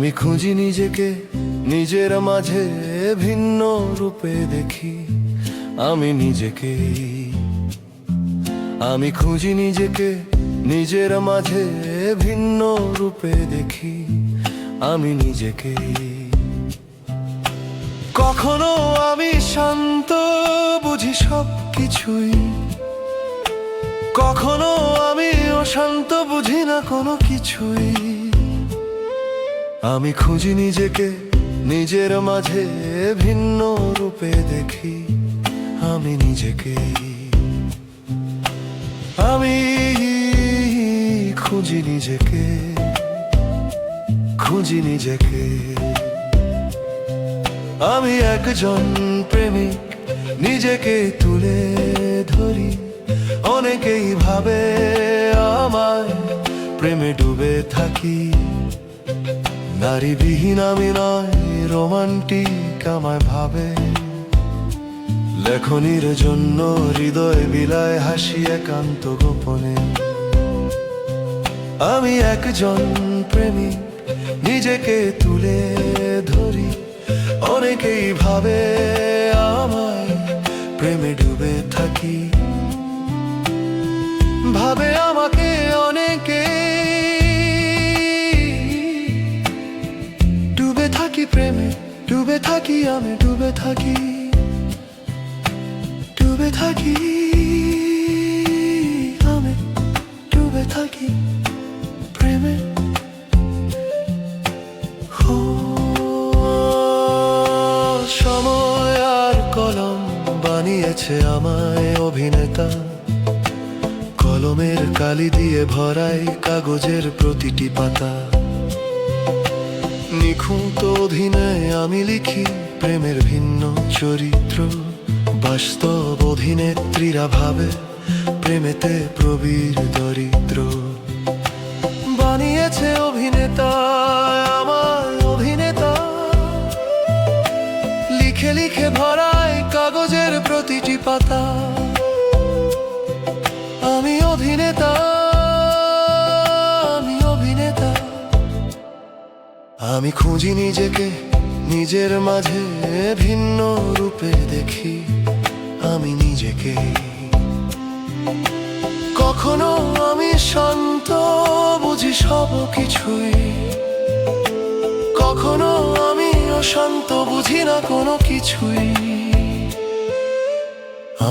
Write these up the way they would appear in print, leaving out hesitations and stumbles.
আমি খুঁজি নিজেকে, নিজের মাঝে ভিন্ন রূপে দেখি আমি নিজেকে। আমি খুঁজি নিজেকে, নিজের মাঝে ভিন্ন রূপে দেখি আমি নিজেকে। কখনো আমি শান্ত বুঝি সব কিছুই, কখনো আমি অশান্ত বুঝি না কোনো কিছুই। আমি খুঁজি নিজেকে, নিজের মাঝে ভিন্ন রূপে দেখি আমি নিজেকে। আমি খুঁজি নিজেকে, খুঁজি নিজেকে। আমি একজন প্রেমিক, নিজেকে তুলে ধরি। অনেকেই ভাবে আমায় প্রেমে ডুবে থাকি। নারীবিহীন আমি নয়, রোমান্টিক আমায় ভাবে। লেখনীর জন্য হৃদয় বিলায় হাসি একান্ত গোপনে। আমি একজন প্রেমিক, নিজেকে তুলে ধরি। অনেকেই ভাবে আমায় প্রেমে ডুবে থাকি। ভাবে আমাকে অনেকে, ডুবে থাকি প্রেমে, ডুবে থাকি আমি, ডুবে থাকি, ডুবে থাকি আমি, ডুবে থাকি প্রেমে। সময় আর কলম বানিয়েছে আমায় অভিনেতা। কলমের কালি দিয়ে ভরাই কাগজের প্রতিটি পাতা। নিখুঁত অভিনয়ে আমি লিখি প্রেমের ভিন্ন চরিত্র। বাস্তব অভিনেত্রীরা ভাবে প্রেমেতে প্রবীর দরিদ্র। বানিয়েছে অভিনেতা আমার অভিনেতা। লিখে লিখে ভরাই কাগজের প্রতিটি পাতা। আমি অভিনেতা, আমি অভিনেতা। আমি খুঁজি নিজেকে, নিজের মাঝে ভিন্ন রূপে দেখি আমি নিজেকে। কখনো আমি শান্ত বুঝি সব কিছুই, কখনো আমি অশান্ত বুঝি না কোনো কিছুই।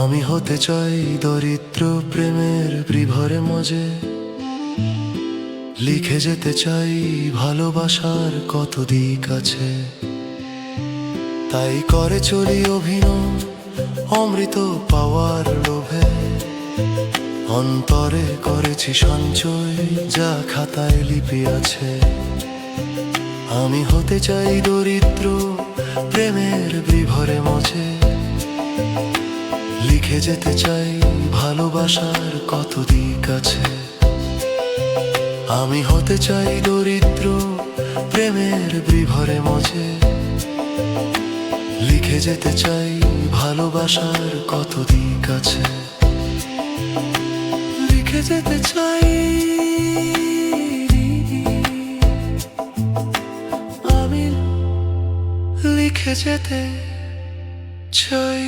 আমি হতে চাই দরিদ্র প্রেমের বিভরে মজে। লিখে যেতে চাই ভালোবাসার কত দিক আছে। তাই করে চলি অভিনয় অমৃত পাওয়ার লোভে। অন্তরে করেছি সঞ্চয়, যা খাতায় লিপি আছে। আমি হতে চাই দরিদ্র প্রেমের বিভরে মজে। লিখে যেতে চাই ভালোবাসার কত দিক আছে। আমি হতে চাই দরিদ্র প্রেমের বিভরে মজে। লিখে যেতে চাই ভালোবাসার কত দিক আছে। লিখে যেতে চাই, আমি লিখে যেতে চাই।